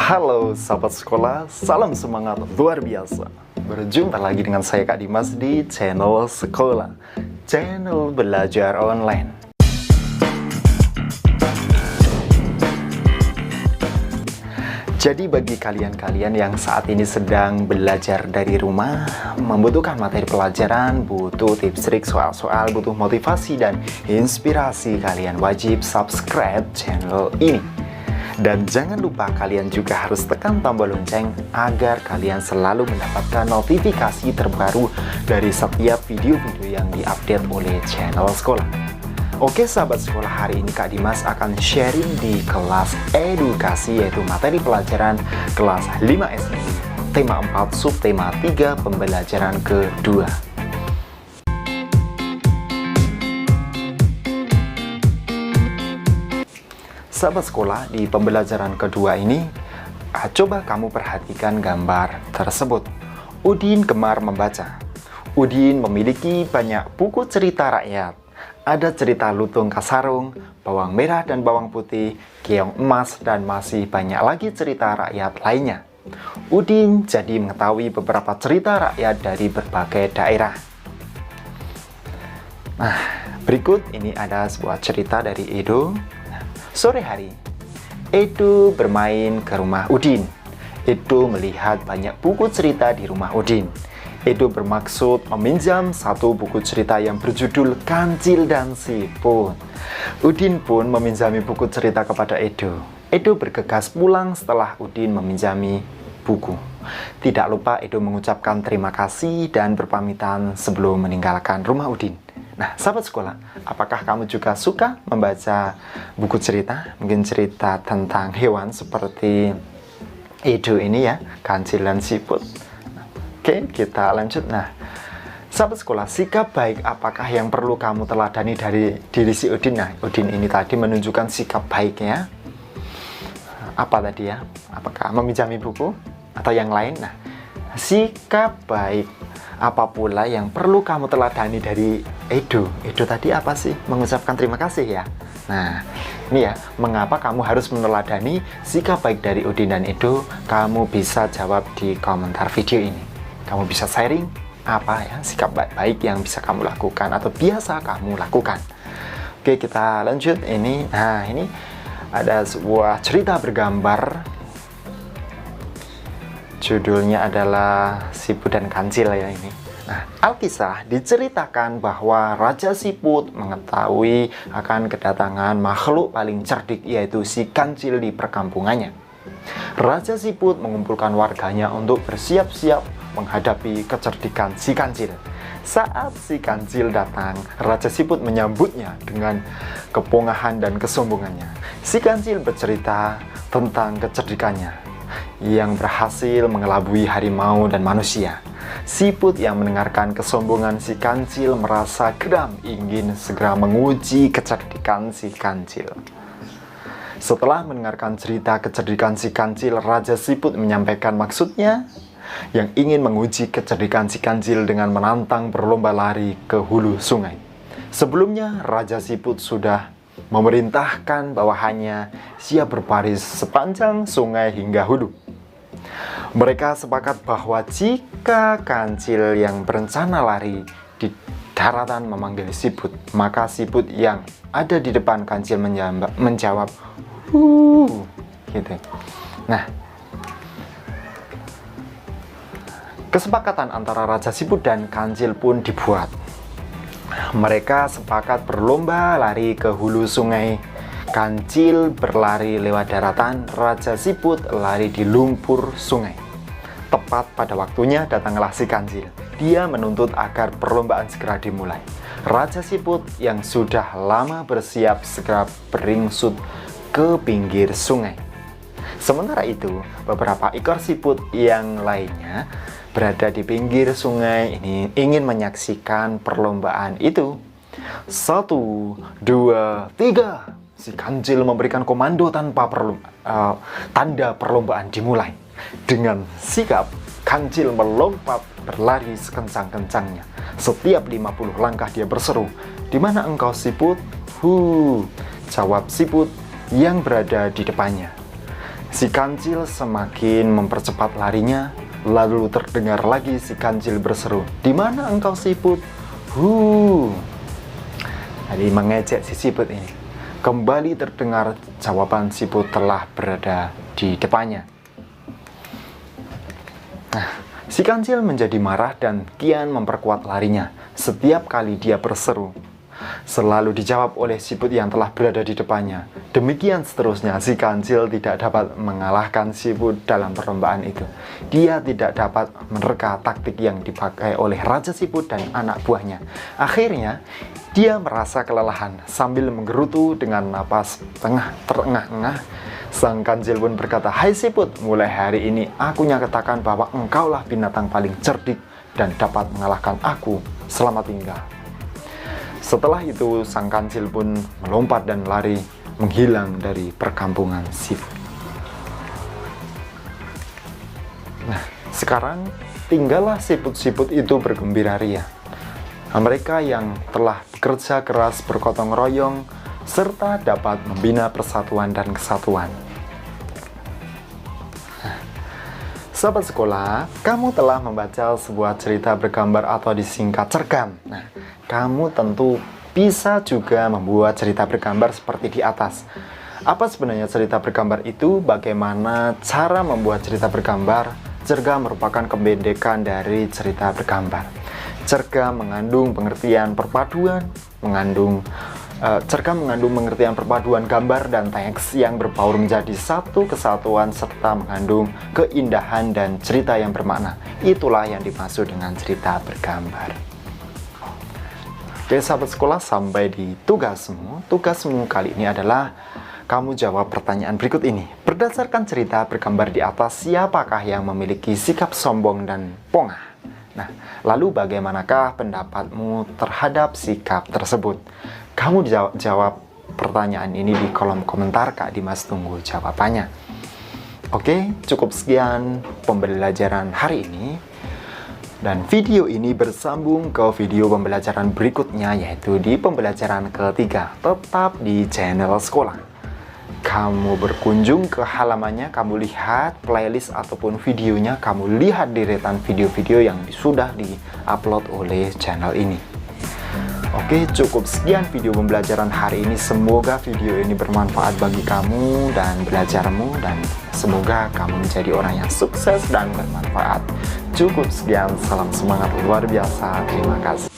Halo sahabat sekolah, salam semangat luar biasa. Berjumpa lagi dengan saya Kak Dimas di channel sekolah, channel belajar online. Jadi bagi kalian-kalian yang saat ini sedang belajar dari rumah, membutuhkan materi pelajaran, butuh tips trik soal-soal, butuh motivasi dan inspirasi, kalian wajib subscribe channel ini. Dan jangan lupa kalian juga harus tekan tombol lonceng agar kalian selalu mendapatkan notifikasi terbaru dari setiap video-video yang diupdate oleh channel sekolah. Oke sahabat sekolah, hari ini Kak Dimas akan sharing di kelas edukasi, yaitu materi pelajaran kelas 5 SD, tema 4 subtema 3 pembelajaran kedua. Sahabat sekolah, di pembelajaran kedua ini, coba kamu perhatikan gambar tersebut. Udin gemar membaca. Udin memiliki banyak buku cerita rakyat. Ada cerita Lutung Kasarung, Bawang Merah dan Bawang Putih, Keong Emas, dan masih banyak lagi cerita rakyat lainnya. Udin jadi mengetahui beberapa cerita rakyat dari berbagai daerah. Nah, berikut ini ada sebuah cerita dari Edo. Sore hari, Edo bermain ke rumah Udin. Edo melihat banyak buku cerita di rumah Udin. Edo bermaksud meminjam satu buku cerita yang berjudul Kancil dan Siput. Udin pun meminjami buku cerita kepada Edo. Edo bergegas pulang setelah Udin meminjami buku. Tidak lupa Edo mengucapkan terima kasih dan berpamitan sebelum meninggalkan rumah Udin. Nah, sahabat sekolah, apakah kamu juga suka membaca buku cerita? Mungkin cerita tentang hewan seperti Edo ini ya, Kancil dan Siput. Oke, kita lanjut. Nah, sahabat sekolah, sikap baik apakah yang perlu kamu teladani dari diri si Udin? Nah, Udin ini tadi menunjukkan sikap baiknya. Apa tadi ya? Apakah meminjami buku atau yang lain? Nah, sikap baik apa pula yang perlu kamu teladani dari Edo? Edo tadi apa sih? Mengucapkan terima kasih ya. Nah, ini ya, mengapa kamu harus meneladani sikap baik dari Udin dan Edo? Kamu bisa jawab di komentar video ini. Kamu bisa sharing apa ya sikap baik yang bisa kamu lakukan atau biasa kamu lakukan. Oke, kita lanjut ini. Nah, ini ada sebuah cerita bergambar. Judulnya adalah Siput dan Kancil ya ini. Nah, Alkisah diceritakan bahwa Raja Siput mengetahui akan kedatangan makhluk paling cerdik, yaitu si Kancil di perkampungannya. Raja Siput mengumpulkan warganya untuk bersiap-siap menghadapi kecerdikan si Kancil. Saat si Kancil datang, Raja Siput menyambutnya dengan kepongahan dan kesombongannya. Si Kancil bercerita tentang kecerdikannya yang berhasil mengelabui harimau dan manusia. Siput yang mendengarkan kesombongan si Kancil merasa geram, ingin segera menguji kecerdikan si Kancil. Setelah mendengarkan cerita kecerdikan si Kancil, Raja Siput menyampaikan maksudnya yang ingin menguji kecerdikan si Kancil dengan menantang berlomba lari ke hulu sungai. Sebelumnya, Raja Siput sudah memerintahkan bawahannya siap berbaris sepanjang sungai hingga hulu. Mereka sepakat bahwa jika Kancil yang berencana lari di daratan memanggil Siput, maka Siput yang ada di depan Kancil menjawab, gitu. Nah, kesepakatan antara Raja Siput dan Kancil pun dibuat. Mereka sepakat berlomba lari ke hulu sungai. Kancil berlari lewat daratan, Raja Siput lari di lumpur sungai. Tepat pada waktunya datanglah si Kancil. Dia menuntut agar perlombaan segera dimulai. Raja Siput yang sudah lama bersiap segera beringsut ke pinggir sungai. Sementara itu, beberapa ekor siput yang lainnya berada di pinggir sungai ini ingin menyaksikan perlombaan itu. 1, 2, 3. Si Kancil memberikan komando tanpa tanda perlombaan dimulai. Dengan sigap, Kancil melompat berlari sekencang-kencangnya. Setiap 50 langkah dia berseru, "Di mana engkau, Siput?" Jawab Siput yang berada di depannya. Si kancil semakin mempercepat larinya, lalu terdengar lagi si kancil berseru, "Di mana engkau, siput?" Jadi mengejek si siput ini. Kembali terdengar jawaban siput telah berada di depannya. Nah, si kancil menjadi marah dan kian memperkuat larinya. Setiap kali dia berseru, selalu dijawab oleh siput yang telah berada di depannya. Demikian seterusnya, si kancil tidak dapat mengalahkan siput dalam perlombaan itu. Dia tidak dapat menerka taktik yang dipakai oleh Raja Siput dan anak buahnya. Akhirnya, dia merasa kelelahan sambil menggerutu dengan napas terengah-engah. Sang kancil pun berkata, "Hai siput, mulai hari ini aku nyatakan bahwa engkaulah binatang paling cerdik dan dapat mengalahkan aku. Selamat tinggal." Setelah itu, sang kancil pun melompat dan lari menghilang dari perkampungan siput. Nah, sekarang tinggallah siput-siput itu bergembira ria. Mereka yang telah bekerja keras bergotong royong serta dapat membina persatuan dan kesatuan. Sahabat sekolah, kamu telah membaca sebuah cerita bergambar atau disingkat cergam. Nah, kamu tentu bisa juga membuat cerita bergambar seperti di atas. Apa sebenarnya cerita bergambar itu? Bagaimana cara membuat cerita bergambar? Cergam merupakan kependekan dari cerita bergambar. Cergam mengandung pengertian perpaduan, cergam mengandung pengertian perpaduan gambar dan teks yang berbaur menjadi satu kesatuan serta mengandung keindahan dan cerita yang bermakna. Itulah yang dimaksud dengan cerita bergambar. Oke sahabat sekolah, sampai di tugasmu. Tugasmu kali ini adalah kamu jawab pertanyaan berikut ini. Berdasarkan cerita bergambar di atas, siapakah yang memiliki sikap sombong dan pongah? Nah, lalu bagaimanakah pendapatmu terhadap sikap tersebut? Kamu jawab pertanyaan ini di kolom komentar, Kak Dimas tunggu jawabannya. Oke, cukup sekian pembelajaran hari ini. Dan video ini bersambung ke video pembelajaran berikutnya, yaitu di pembelajaran ketiga. Tetap di channel sekolah. Kamu berkunjung ke halamannya, kamu lihat playlist ataupun videonya, kamu lihat deretan video-video yang sudah di-upload oleh channel ini. Oke, cukup sekian video pembelajaran hari ini. Semoga video ini bermanfaat bagi kamu dan belajarmu, dan semoga kamu menjadi orang yang sukses dan bermanfaat. Cukup sekian, salam semangat luar biasa. Terima kasih.